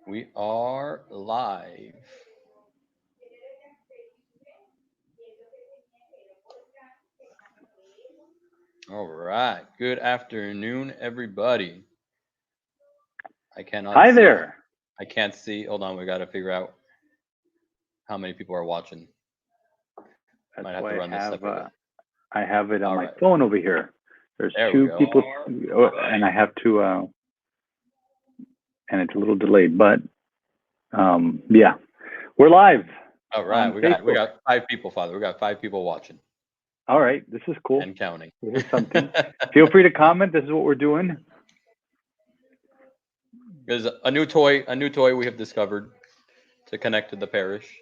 We are live. All right. Good afternoon, everybody. I cannot Hi see. there. I can't see. Hold on. We got to figure out how many people are watching. Might That's have to why run this separately. I have it on All my right. phone over here. There's There we two go. people, All right. and I have to, and it's a little delayed, but yeah, we're live All right. on We Facebook. got 5 people, Father. We got 5 people watching All right, this is cool. and counting. This is something. Feel free to comment. This is what we're doing. There's a new toy we have discovered to connect to the parish.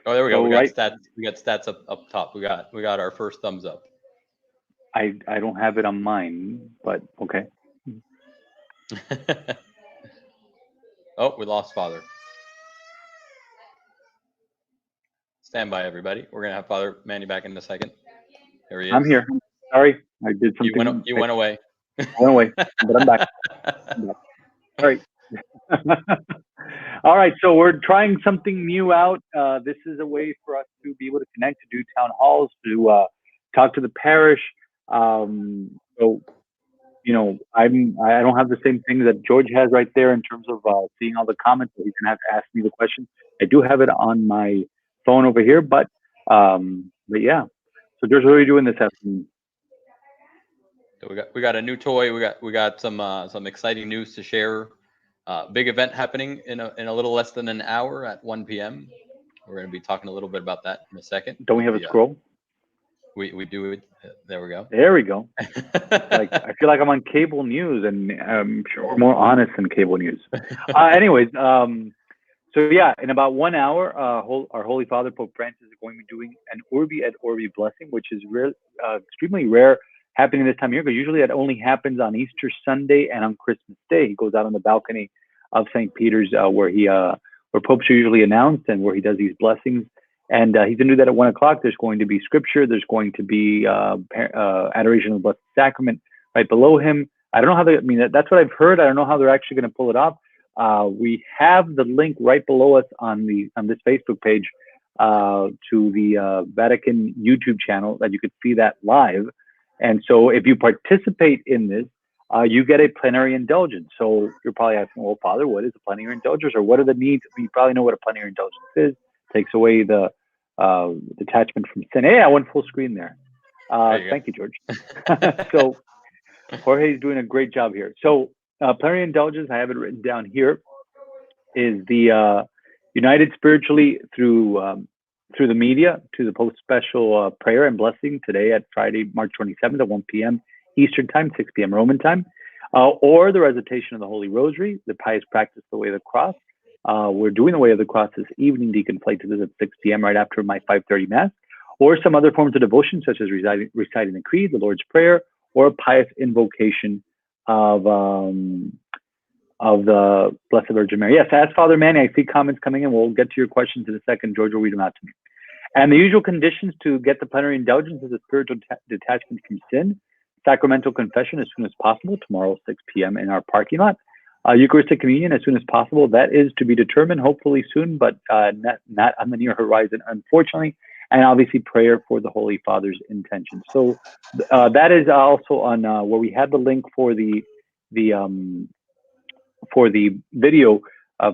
Oh, there we go. So We got right, stats. We got stats up top. We got our first thumbs up. I don't have it on mine, but okay. Oh, we lost Father. Stand by, everybody. We're gonna have Father Manny back in a second. There he I'm is. here. Sorry, I did You went. something. You I went away. went away, but I'm back. I'm back. All right. All right, so we're trying something new out. This is a way for us to be able to connect, to do town halls, to talk to the parish. So I don't have the same thing that George has right there in terms of seeing all the comments. So he's gonna have to ask me the question. I do have it on my phone over here, but yeah. So George, what are you doing this afternoon? So we got a new toy. We got some exciting news to share. Big event happening in a little less than an hour at 1 p.m. We're going to be talking a little bit about that in a second. Don't we But have a scroll? we do it. There we go. There we go. Like I feel like I'm on cable news, and I'm sure we're more honest than cable news. Anyways, so yeah, in about 1 hour, our Holy Father Pope Francis is going to be doing an Urbi et Orbi blessing, which is extremely rare happening this time of year because usually that only happens on Easter Sunday and on Christmas Day. He goes out on the balcony of St. Peter's where popes are usually announced and where he does these blessings. And he's going to do that at 1 o'clock. There's going to be scripture. There's going to be adoration of the Blessed Sacrament right below him. I don't know how they. I mean, that's what I've heard. I don't know how they're actually going to pull it off. We have the link right below us on this Facebook page to the Vatican YouTube channel that you could see that live. And so, if you participate in this, you get a plenary indulgence. So you're probably asking, well, Father, what is a plenary indulgence, or what are the needs? You probably know what a plenary indulgence is. Takes away the detachment from sin. Hey, I went full screen there. There you Thank you, George. So Jorge's doing a great job here. So plenary indulgence, I have it written down here, is the united spiritually through the media to the post special prayer and blessing today at Friday, March 27th at 1 p.m. Eastern Time, 6 p.m. Roman Time, or the recitation of the Holy Rosary, the pious practice, the Way of the Cross. We're doing the Way of the Cross this evening, Deacon Flatus, at 6 p.m. right after my 5:30 Mass, or some other forms of devotion, such as reciting the Creed, the Lord's Prayer, or a pious invocation of the Blessed Virgin Mary. Yes, ask Father Manny. I see comments coming in. We'll get to your questions in a second. George will read them out to me. And the usual conditions to get the plenary indulgence is a spiritual detachment from sin, sacramental confession as soon as possible, tomorrow 6 p.m. in our parking lot, Eucharistic communion as soon as possible. That is to be determined, hopefully soon, but not on the near horizon, unfortunately. And obviously prayer for the Holy Father's intention. So that is also on where we had the link for the video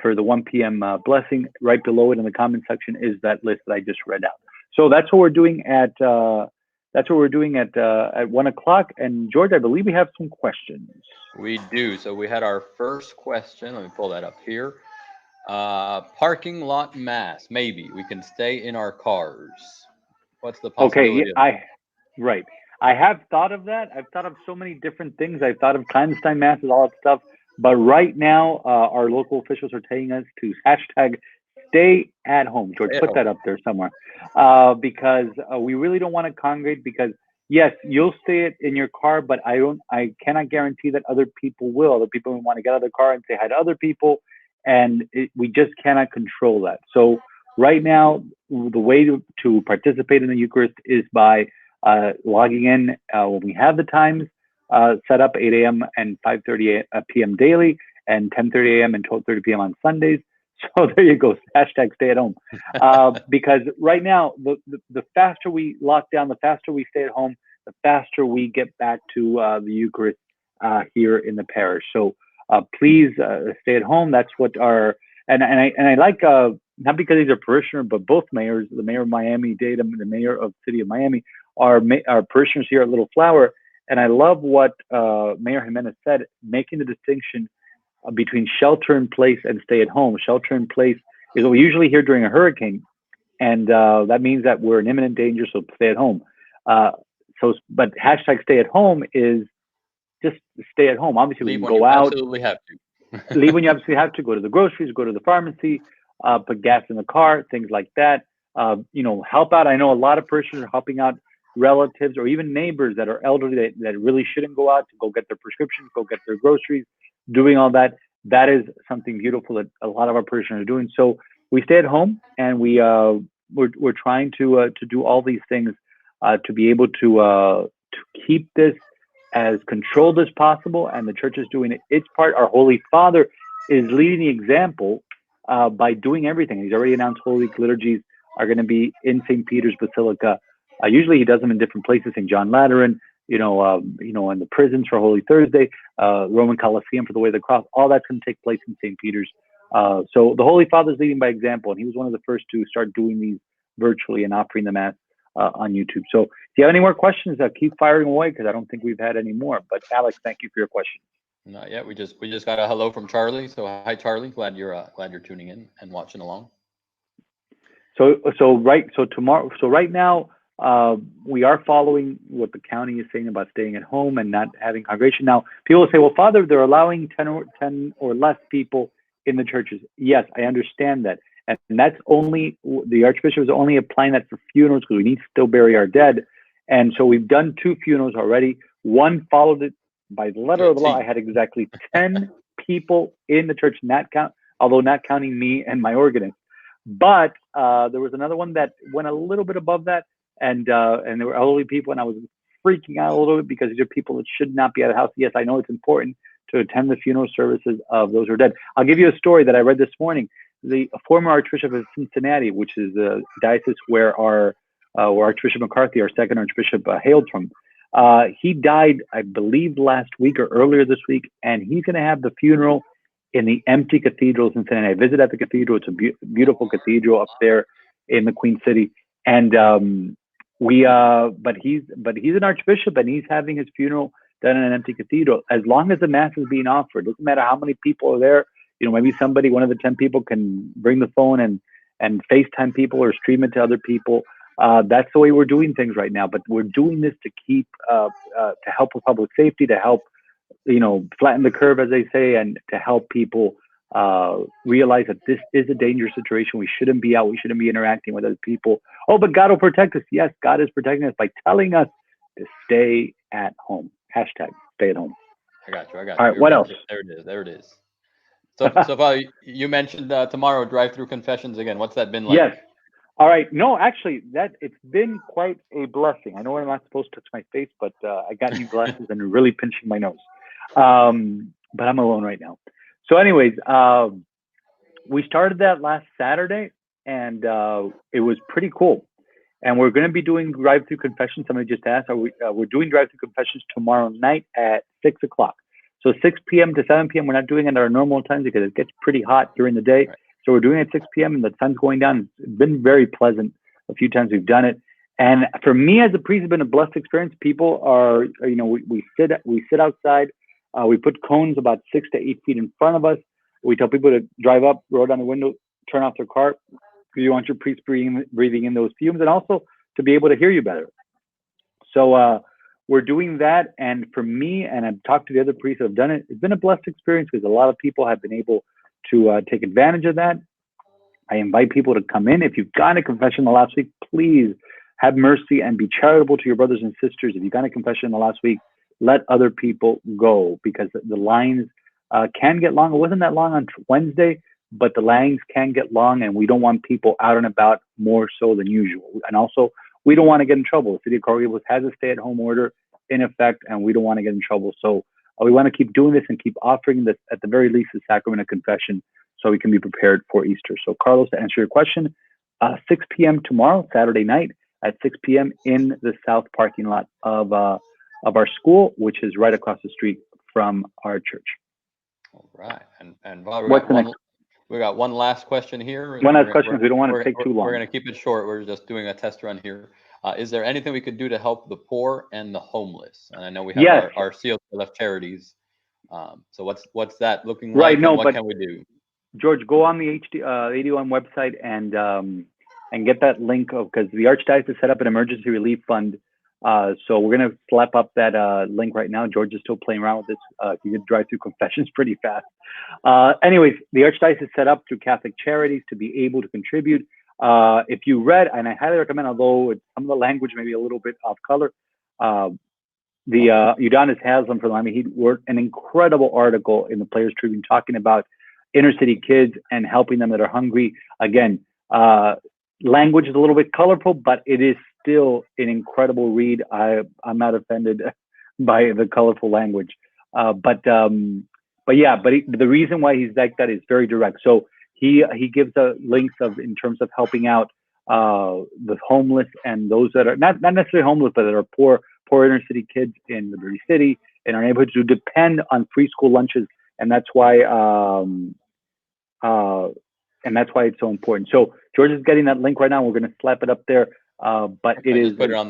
for the 1 p.m. Blessing. Right below it in the comment section is that list that I just read out. So that's what we're doing at 1 o'clock. And George, I believe we have some questions. We do. So we had our first question. Let me pull that up here. Parking lot mass. Maybe we can stay in our cars. What's the Okay, possibility of that? right. I have thought of that. I've thought of so many different things. I've thought of clandestine masses, all that stuff. But right now, our local officials are telling us to hashtag stay at home. George, Stay at put home. that up there somewhere. Because we really don't want to congregate because yes, you'll stay in your car, but I cannot guarantee that other people will. Other people will want to get out of their car and say hi to other people. And we just cannot control that. So right now, the way to participate in the Eucharist is by logging in when we have the times set up 8 a.m. and 5:30 p.m. daily, and 10:30 a.m. and 12:30 p.m. on Sundays. So there you go. Hashtag stay at home. Because right now, the faster we lock down, the faster we stay at home, the faster we get back to the Eucharist here in the parish. So please stay at home. That's what our and I like not because he's a parishioner, but both mayors, the mayor of Miami-Dade and the mayor of the city of Miami, are parishioners here at Little Flower. And I love what Mayor Jimenez said, making the distinction between shelter in place and stay at home. Shelter in place is what we usually hear during a hurricane, and that means that we're in imminent danger, so stay at home. But hashtag stay at home is just stay at home. Obviously, Leave we when can go you out. absolutely have to. Leave when you absolutely have to. Go to the groceries, go to the pharmacy, put gas in the car, things like that. Help out. I know a lot of parishioners are helping out relatives or even neighbors that are elderly that really shouldn't go out to go get their prescriptions, go get their groceries, doing all that. That is something beautiful that a lot of our parishioners are doing. So we stay at home, and we're trying to do all these things to be able to keep this as controlled as possible, and the church is doing its part. Our Holy Father is leading the example by doing everything. He's already announced Holy Week liturgies are going to be in St. Peter's Basilica. Usually he does them in different places, St. John Lateran, in the prisons for Holy Thursday, Roman Colosseum for the Way of the Cross. All that's going to take place in St. Peter's. So the Holy Father is leading by example, and he was one of the first to start doing these virtually and offering the Mass on YouTube. So if you have any more questions, keep firing away, because I don't think we've had any more. But Alex, thank you for your question. Not yet. We just got a hello from Charlie. So hi, Charlie. Glad you're tuning in and watching along. So right now we are following what the county is saying about staying at home and not having congregation. Now people will say, well, Father, they're allowing 10 or less people in the churches. Yes, I understand that. And that's only, the Archbishop is only applying that for funerals, because we need to still bury our dead. And so we've done 2 funerals already. One followed it by the letter of the law. I had exactly 10 people in the church, not counting me and my organist. But there was another one that went a little bit above that, and there were elderly people, and I was freaking out a little bit, because these are people that should not be at a house. Yes, I know it's important to attend the funeral services of those who are dead. I'll give you a story that I read this morning. The former Archbishop of Cincinnati, which is the diocese where where Archbishop McCarthy, our second Archbishop, hailed from, he died, I believe, last week or earlier this week, and he's going to have the funeral in the empty cathedral in Cincinnati. I visited at the cathedral. It's a beautiful cathedral up there in the Queen City, and but he's an archbishop, and he's having his funeral done in an empty cathedral. As long as the Mass is being offered, doesn't matter how many people are there. Maybe one of the 10 people can bring the phone and FaceTime people or stream it to other people. That's the way we're doing things right now. But we're doing this to keep to help with public safety, to help flatten the curve, as they say, and to help people realize that this is a dangerous situation. We shouldn't be out. We shouldn't be interacting with other people. Oh, but God will protect us. Yes, God is protecting us by telling us to stay at home. Hashtag stay at home. I got you. All right, what else? There it is. So Father, you mentioned tomorrow Drive-Thru confessions again. What's that been like? Yes. All right. No, actually, it's been quite a blessing. I know I'm not supposed to touch my face, but I got new glasses and really pinching my nose. But I'm alone right now. So anyways, we started that last Saturday, and it was pretty cool. And we're going to be doing Drive-Thru confessions. Somebody just asked, we're doing Drive-Thru confessions tomorrow night at 6 o'clock. So 6 p.m. to 7 p.m. We're not doing it at our normal times, because it gets pretty hot during the day. Right. So we're doing it at 6 p.m. and the sun's going down. It's been very pleasant a few times we've done it. And for me as a priest, it's been a blessed experience. People are, we sit outside. We put cones about 6 to 8 feet in front of us. We tell people to drive up, roll down the window, turn off their car, because you want your priest breathing in those fumes, and also to be able to hear you better. So we're doing that. And for me, and I've talked to the other priests that have done it, it's been a blessed experience, because a lot of people have been able to take advantage of that. I invite people to come in. If you've gotten a confession the last week, please have mercy and be charitable to your brothers and sisters. If you've gotten a confession the last week, let other people go, because the lines can get long. It wasn't that long on Wednesday, but the lines can get long, and we don't want people out and about more so than usual. And also, we don't want to get in trouble. The city of Coral Gables has a stay-at-home order in effect, and we don't want to get in trouble. So We want to keep doing this and keep offering this, at the very least, the sacrament of confession, so we can be prepared for Easter. So, Carlos, to answer your question, 6 p.m. tomorrow, Saturday night, at 6 p.m. in the south parking lot of our school, which is right across the street from our church. All right. And Bob, we got one last question here. One last question. We don't want to take too long. We're going to keep it short. We're just doing a test run here. Is there anything we could do to help the poor and the homeless? And I know we have our COTLF charities. So what's that looking like? Right. No, what can we do? George, go on the AD1 website and get that link, because the Archdiocese set up an emergency relief fund. So we're going to slap up that link right now. George is still playing around with this. He did drive through confessions pretty fast. Anyways, the Archdiocese set up through Catholic Charities to be able to contribute. If you read, and I highly recommend, although some of the language may be a little bit off color, the Udonis Haslam from Miami, he wrote an incredible article in the Players Tribune talking about inner city kids and helping them that are hungry. Again, language is a little bit colorful, but it is still an incredible read. I'm not offended by the colorful language, but the reason why he's like that is very direct. So he gives links in terms of helping out the homeless and those that are not necessarily homeless, but that are poor inner city kids in Liberty City and our neighborhoods who depend on free school lunches, and that's why it's so important. So George is getting that link right now. We're going to slap it up there. But I just put it on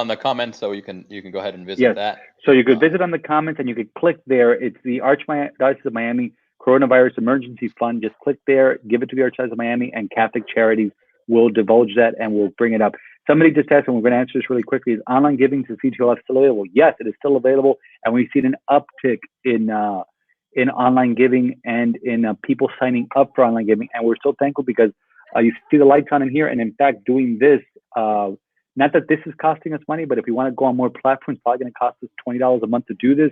the comments, so you can go ahead and visit that. So you could visit on the comments and you could click there. It's the Archdiocese of Miami Coronavirus Emergency Fund. Just click there, give it to the Archdiocese of Miami, and Catholic Charities will divulge that and we'll bring it up. Somebody just asked, and we're going to answer this really quickly: is online giving to COTLF still available? Yes, it is still available, and we've seen an uptick in online giving and in people signing up for online giving, and we're so thankful because you see the lights on in here, and in fact, doing this. Not that this is costing us money, but if we want to go on more platforms, it's probably going to cost us $20 a month to do this.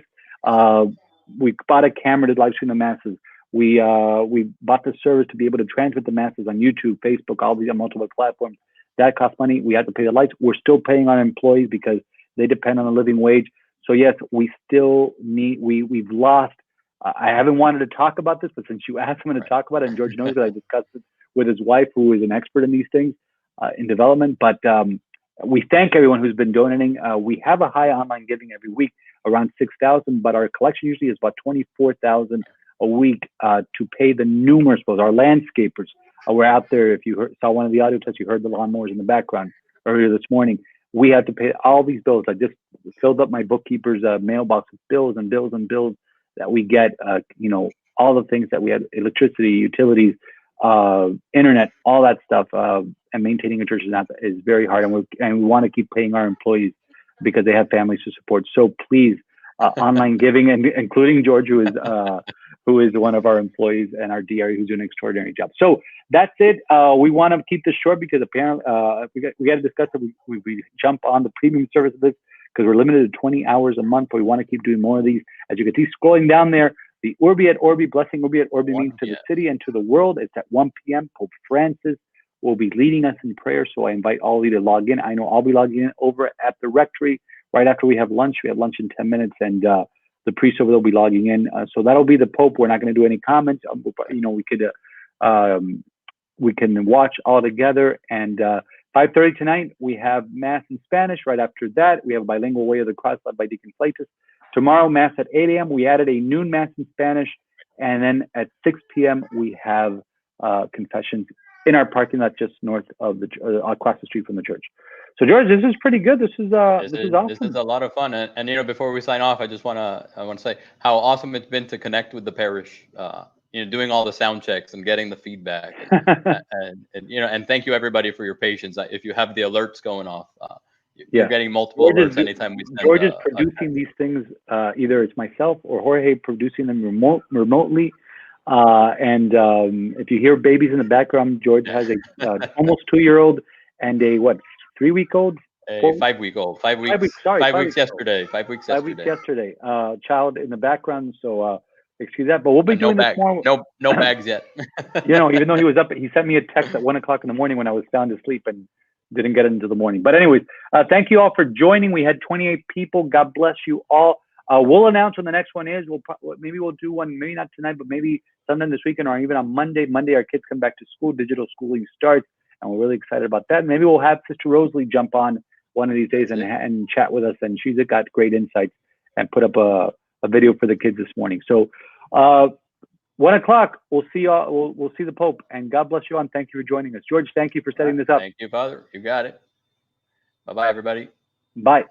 We bought a camera to live stream the masses. We bought the service to be able to transmit the masses on YouTube, Facebook, all these multiple platforms. That costs money. We have to pay the lights. We're still paying our employees because they depend on a living wage. So yes, we still need. We've lost. I haven't wanted to talk about this, but since you asked me to talk about it, and George knows that I discussed it with his wife, who is an expert in these things. In development, but we thank everyone who's been donating. We have a high online giving every week, around 6,000, but our collection usually is about 24,000 a week to pay the numerous bills. Our landscapers were out there. If you saw one of the audio tests, you heard the lawnmowers in the background earlier this morning. We had to pay all these bills. I just filled up my bookkeeper's mailbox with bills and bills and bills that we get. All the things that we had: electricity, utilities, internet, all that stuff. And maintaining a church is very hard, and we want to keep paying our employees because they have families to support. So please, online giving, and including George, who is one of our employees, and our DRE, who's doing an extraordinary job. So that's it. We want to keep this short because apparently we got to discuss it. We jump on the premium service of this because we're limited to 20 hours a month, but we want to keep doing more of these. As you can see, scrolling down there, the Urbi at Orbi, blessing Urbi at Orbi means to the city and to the world. It's at 1 p.m. Pope Francis will be leading us in prayer. So I invite all of you to log in. I know I'll be logging in over at the rectory right after we have lunch. We have lunch in 10 minutes, and the priest over there will be logging in. So that'll be the Pope. We're not going to do any comments. We can watch all together. And 5:30 tonight, we have Mass in Spanish. Right after that, we have a bilingual Way of the Cross led by Deacon Fleitas. Tomorrow, Mass at 8 a.m. We added a noon Mass in Spanish. And then at 6 p.m., we have confessions in our parking lot just north of across the street from the church. So George, this is pretty good. This is awesome. This is a lot of fun. And before we sign off, I want to say how awesome it's been to connect with the parish. Doing all the sound checks and getting the feedback, and thank you everybody for your patience. If you have the alerts going off, you're getting multiple alerts anytime we send. George is producing these things. Either it's myself or Jorge producing them remotely. And if you hear babies in the background, George has a almost 2-year-old and a 3-week-old? A 5-week-old. 5 weeks. 5 weeks yesterday. 5 weeks yesterday. 5 weeks yesterday. Child in the background. So excuse that, but we'll be doing this more. No bags yet. Even though he was up, he sent me a text at 1 o'clock in the morning when I was sound asleep and didn't get into the morning. But anyways, thank you all for joining. We had 28 people. God bless you all. We'll announce when the next one is. Maybe we'll do one, maybe not tonight, but maybe sometime this weekend or even on Monday. Monday, our kids come back to school. Digital schooling starts, and we're really excited about that. Maybe we'll have Sister Rosalie jump on one of these days and chat with us. And she's got great insights and put up a video for the kids this morning. So 1 o'clock, we'll see y'all. We'll see the Pope. And God bless you all. And thank you for joining us. George, thank you for setting this up. Thank you, Father. You got it. Bye-bye, everybody. Bye.